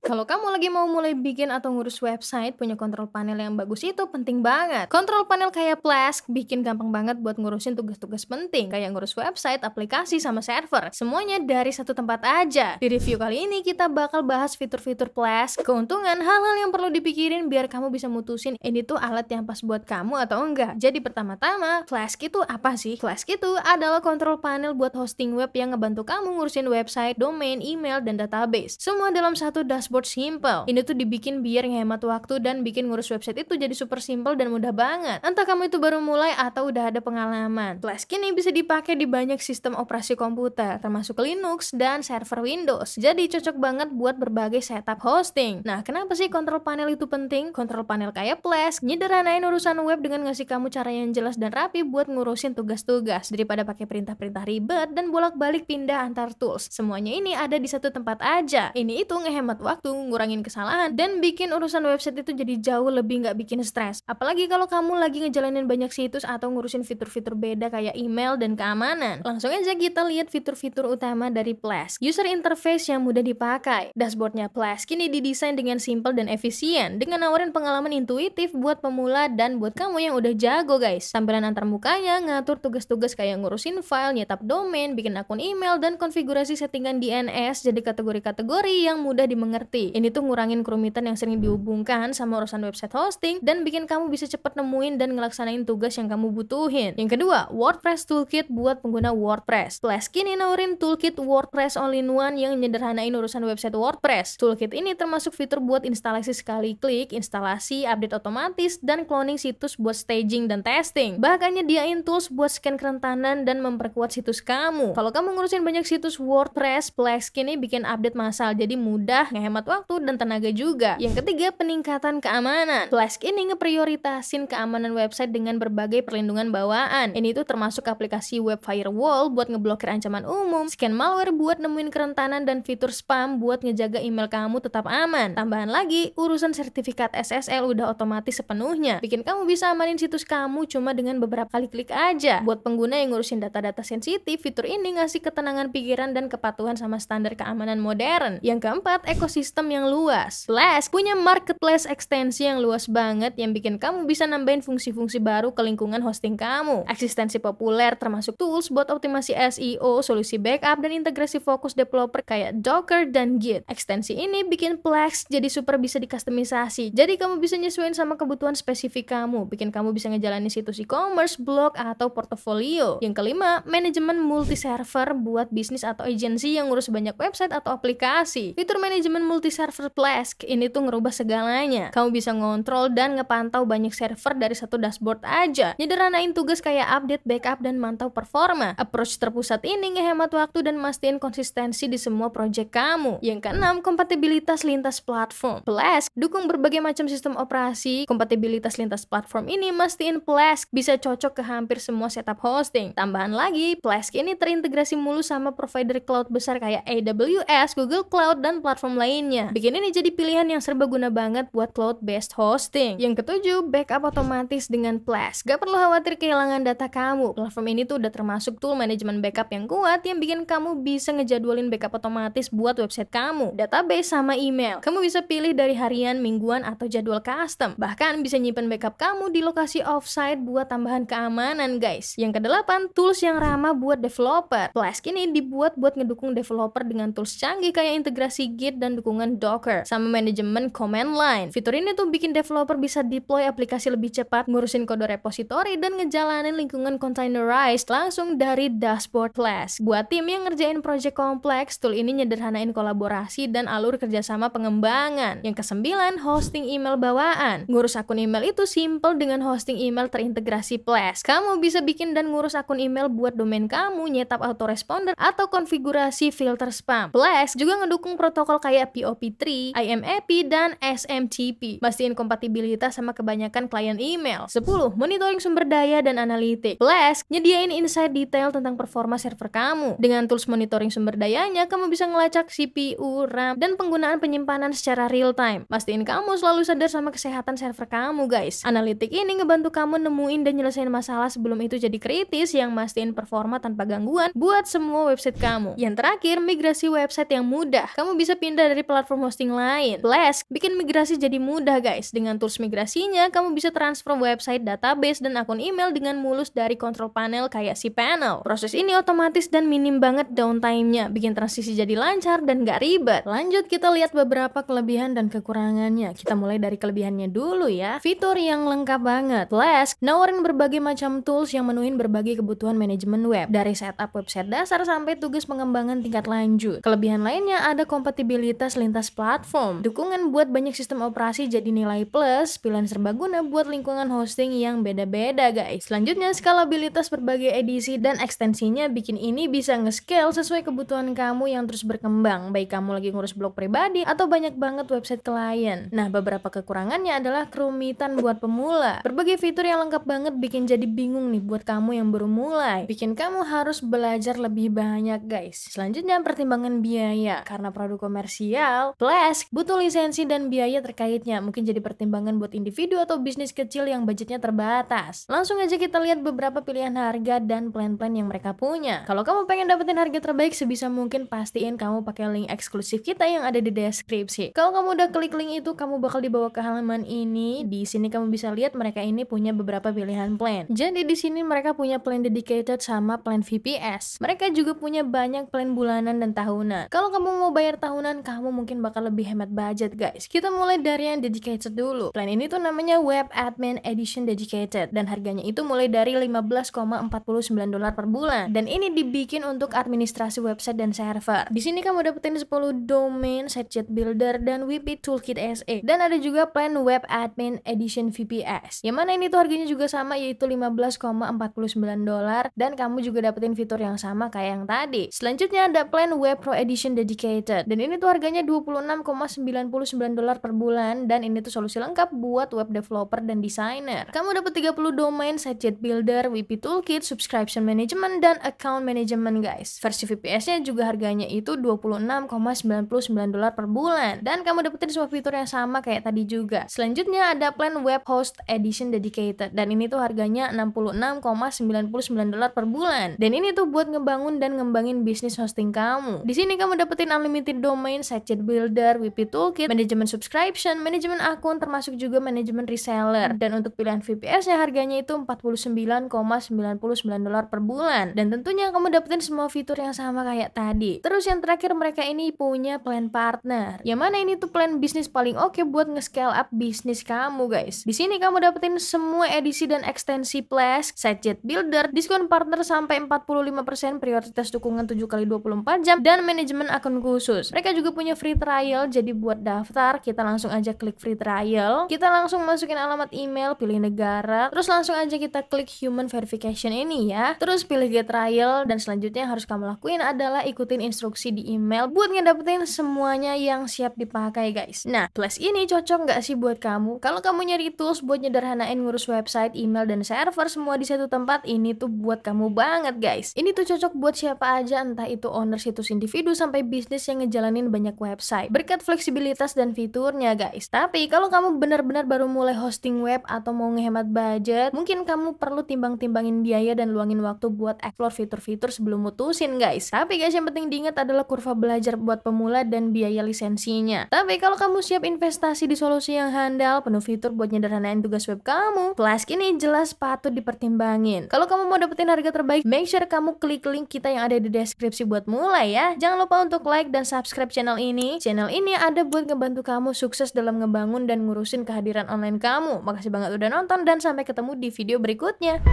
Kalau kamu lagi mau mulai bikin atau ngurus website, punya kontrol panel yang bagus itu penting banget. Kontrol panel kayak Flask bikin gampang banget buat ngurusin tugas-tugas penting, kayak ngurus website, aplikasi, sama server. Semuanya dari satu tempat aja. Di review kali ini kita bakal bahas fitur-fitur Flask, keuntungan, hal-hal yang perlu dipikirin biar kamu bisa mutusin ini tuh alat yang pas buat kamu atau enggak. Jadi pertama-tama, Flask itu apa sih? Flask itu adalah kontrol panel buat hosting web yang ngebantu kamu ngurusin website, domain, email, dan database. Semua dalam satu dashboard simple. Ini tuh dibikin biar ngehemat waktu dan bikin ngurus website itu jadi super simple dan mudah banget. Entah kamu itu baru mulai atau udah ada pengalaman. Flask ini bisa dipakai di banyak sistem operasi komputer, termasuk Linux dan server Windows. Jadi cocok banget buat berbagai setup hosting. Nah, kenapa sih kontrol panel itu penting? Kontrol panel kayak Flask nyederhanain urusan web dengan ngasih kamu cara yang jelas dan rapi buat ngurusin tugas-tugas daripada pakai perintah-perintah ribet dan bolak-balik pindah antar tools. Semuanya ini ada di satu tempat aja. Ini itu ngehemat waktu, ngurangin kesalahan, dan bikin urusan website itu jadi jauh lebih nggak bikin stres. Apalagi kalau kamu lagi ngejalanin banyak situs atau ngurusin fitur-fitur beda kayak email dan keamanan. Langsung aja kita lihat fitur-fitur utama dari Flask. User interface yang mudah dipakai. Dashboardnya Flask ini didesain dengan simple dan efisien, dengan nawarin pengalaman intuitif buat pemula dan buat kamu yang udah jago guys. Tampilan antar mukanya ngatur tugas-tugas kayak ngurusin file, nyetup domain, bikin akun email, dan konfigurasi settingan DNS jadi kategori-kategori yang mudah dimengerti. Ini tuh ngurangin kerumitan yang sering dihubungkan sama urusan website hosting dan bikin kamu bisa cepet nemuin dan ngelaksanain tugas yang kamu butuhin. Yang kedua, WordPress Toolkit buat pengguna WordPress. Flask ini nawarin toolkit WordPress all-in-one yang nyederhanain urusan website WordPress. Toolkit ini termasuk fitur buat instalasi sekali klik, instalasi, update otomatis, dan cloning situs buat staging dan testing. Bahkan nyediain tools buat scan kerentanan dan memperkuat situs kamu. Kalau kamu ngurusin banyak situs WordPress, Flask ini bikin update massal, jadi mudah, ngehemat waktu dan tenaga juga. Yang ketiga, peningkatan keamanan. Flask ini ngeprioritasin keamanan website dengan berbagai perlindungan bawaan. Ini tuh termasuk aplikasi web firewall buat ngeblokir ancaman umum, scan malware buat nemuin kerentanan, dan fitur spam buat ngejaga email kamu tetap aman. Tambahan lagi, urusan sertifikat SSL udah otomatis sepenuhnya, bikin kamu bisa amanin situs kamu cuma dengan beberapa kali klik aja. Buat pengguna yang ngurusin data-data sensitif, fitur ini ngasih ketenangan pikiran dan kepatuhan sama standar keamanan modern. Yang keempat, ekosistem yang luas. Flask punya marketplace ekstensi yang luas banget yang bikin kamu bisa nambahin fungsi-fungsi baru ke lingkungan hosting kamu. Eksistensi populer termasuk tools buat optimasi SEO, solusi backup, dan integrasi fokus developer kayak Docker dan Git. Ekstensi ini bikin Flask jadi super bisa dikustomisasi. Jadi kamu bisa nyesuaiin sama kebutuhan spesifik kamu, bikin kamu bisa ngejalanin situs e-commerce, blog, atau portofolio. Yang kelima, manajemen multi-server buat bisnis atau agensi yang ngurus banyak website atau aplikasi. Fitur manajemen multi-server Flask ini tuh ngerubah segalanya. Kamu bisa ngontrol dan ngepantau banyak server dari satu dashboard aja. Nyederhanain tugas kayak update, backup, dan mantau performa. Approach terpusat ini ngehemat waktu dan mastiin konsistensi di semua project kamu. Yang keenam, kompatibilitas lintas platform. Flask dukung berbagai macam sistem operasi. Kompatibilitas lintas platform ini mastiin Flask bisa cocok ke hampir semua setup hosting. Tambahan lagi, Flask ini terintegrasi mulus sama provider cloud besar kayak AWS, Google Cloud, dan platform lainnya. Bikin ini jadi pilihan yang serbaguna banget buat cloud-based hosting. Yang ketujuh, backup otomatis dengan Flask. Gak perlu khawatir kehilangan data kamu. Platform ini tuh udah termasuk tool manajemen backup yang kuat yang bikin kamu bisa ngejadwalin backup otomatis buat website kamu, database, sama email. Kamu bisa pilih dari harian, mingguan, atau jadwal custom. Bahkan bisa nyimpen backup kamu di lokasi offsite buat tambahan keamanan, guys. Yang kedelapan, tools yang ramah buat developer. Flask ini dibuat buat ngedukung developer dengan tools canggih kayak integrasi Git dan dukungan Docker, sama manajemen command line. Fitur ini tuh bikin developer bisa deploy aplikasi lebih cepat, ngurusin kode repository, dan ngejalanin lingkungan containerized langsung dari dashboard Flask. Buat tim yang ngerjain project kompleks, tool ini nyederhanain kolaborasi dan alur kerjasama pengembangan. Yang kesembilan, hosting email bawaan. Ngurus akun email itu simple dengan hosting email terintegrasi Flask. Kamu bisa bikin dan ngurus akun email buat domain kamu, nyetup autoresponder, atau konfigurasi filter spam. Flask juga ngedukung protokol kayak POP3, IMAP, dan SMTP. Mastiin kompatibilitas sama kebanyakan klien email. 10. Monitoring sumber daya dan analitik. Flask nyediain insight detail tentang performa server kamu. Dengan tools monitoring sumber dayanya, kamu bisa ngelacak CPU, RAM, dan penggunaan penyimpanan secara real time. Pastiin kamu selalu sadar sama kesehatan server kamu, guys. Analitik ini ngebantu kamu nemuin dan nyelesain masalah sebelum itu jadi kritis, yang mastiin performa tanpa gangguan buat semua website kamu. Yang terakhir, migrasi website yang mudah. Kamu bisa pindah dari platform hosting lain. Flask bikin migrasi jadi mudah guys. Dengan tools migrasinya, kamu bisa transfer website, database, dan akun email dengan mulus dari control panel kayak cPanel. Proses ini otomatis dan minim banget downtime-nya, bikin transisi jadi lancar dan gak ribet. Lanjut kita lihat beberapa kelebihan dan kekurangannya. Kita mulai dari kelebihannya dulu ya. Fitur yang lengkap banget. Flask nawarin berbagai macam tools yang menuhin berbagai kebutuhan manajemen web, dari setup website dasar sampai tugas pengembangan tingkat lanjut. Kelebihan lainnya ada kompatibilitas lintas platform, dukungan buat banyak sistem operasi jadi nilai plus, pilihan serbaguna buat lingkungan hosting yang beda-beda guys. Selanjutnya skalabilitas berbagai edisi dan ekstensinya bikin ini bisa nge-scale sesuai kebutuhan kamu yang terus berkembang, baik kamu lagi ngurus blog pribadi atau banyak banget website klien. Nah, beberapa kekurangannya adalah kerumitan buat pemula. Berbagai fitur yang lengkap banget bikin jadi bingung nih buat kamu yang baru mulai, bikin kamu harus belajar lebih banyak guys. Selanjutnya pertimbangan biaya. Karena produk komersial, Flask butuh lisensi dan biaya terkaitnya, mungkin jadi pertimbangan buat individu atau bisnis kecil yang budgetnya terbatas. Langsung aja kita lihat beberapa pilihan harga dan plan-plan yang mereka punya. Kalau kamu pengen dapetin harga terbaik, sebisa mungkin pastiin kamu pakai link eksklusif kita yang ada di deskripsi. Kalau kamu udah klik link itu, kamu bakal dibawa ke halaman ini. Di sini kamu bisa lihat mereka ini punya beberapa pilihan plan. Jadi di sini mereka punya plan dedicated sama plan VPS. Mereka juga punya banyak plan bulanan dan tahunan. Kalau kamu mau bayar tahunan, kamu mungkin bakal lebih hemat budget guys. Kita mulai dari yang dedicated dulu. Plan ini tuh namanya Web Admin Edition Dedicated dan harganya itu mulai dari $15,49 per bulan. Dan ini dibikin untuk administrasi website dan server. Di sini kamu dapetin 10 domain, site builder, dan WP Toolkit SE. Dan ada juga plan Web Admin Edition VPS. Yang mana ini tuh harganya juga sama, yaitu $15,49 dan kamu juga dapetin fitur yang sama kayak yang tadi. Selanjutnya ada plan Web Pro Edition Dedicated dan ini tuh harganya $26,99 per bulan dan ini tuh solusi lengkap buat web developer dan designer. Kamu dapat 30 domain, site builder, WP Toolkit, subscription management, dan account management guys. Versi VPS-nya juga harganya itu $26,99 per bulan dan kamu dapetin semua fitur yang sama kayak tadi juga. Selanjutnya ada plan Web Host Edition Dedicated dan ini tuh harganya $66,99 per bulan dan ini tuh buat ngebangun dan ngembangin bisnis hosting kamu. Di sini kamu dapetin unlimited domain, site builder, WP Toolkit, manajemen subscription, manajemen akun, termasuk juga manajemen reseller. Dan untuk pilihan VPS-nya harganya itu $49,99 per bulan. Dan tentunya kamu dapetin semua fitur yang sama kayak tadi. Terus yang terakhir mereka ini punya plan partner. Yang mana ini tuh plan bisnis paling oke buat nge-scale up bisnis kamu guys. Di sini kamu dapetin semua edisi dan ekstensi Flask, site builder, diskon partner sampai 45%, prioritas dukungan 7x24 jam, dan manajemen akun khusus. Mereka juga punya free trial, jadi buat daftar, kita langsung aja klik free trial, kita langsung masukin alamat email, pilih negara, terus langsung aja kita klik human verification ini ya, terus pilih get trial, dan selanjutnya yang harus kamu lakuin adalah ikutin instruksi di email buat ngedapetin semuanya yang siap dipakai guys. Nah, Flask ini cocok nggak sih buat kamu? Kalau kamu nyari tools buat nyederhanain ngurus website, email, dan server semua di satu tempat, ini tuh buat kamu banget guys. Ini tuh cocok buat siapa aja, entah itu owner situs individu sampai bisnis yang ngejalanin banyak website, berkat fleksibilitas dan fiturnya guys. Tapi kalau kamu benar-benar baru mulai hosting web atau mau ngehemat budget, mungkin kamu perlu timbang-timbangin biaya dan luangin waktu buat explore fitur-fitur sebelum mutusin guys. Tapi guys, yang penting diingat adalah kurva belajar buat pemula dan biaya lisensinya. Tapi kalau kamu siap investasi di solusi yang handal, penuh fitur buat nyederhanain tugas web kamu, Flask ini jelas patut dipertimbangin. Kalau kamu mau dapetin harga terbaik, make sure kamu klik link kita yang ada di deskripsi buat mulai ya. Jangan lupa untuk like dan subscribe channel ini. Channel ini ada buat ngebantu kamu sukses dalam ngebangun dan ngurusin kehadiran online kamu. Makasih banget udah nonton dan sampai ketemu di video berikutnya.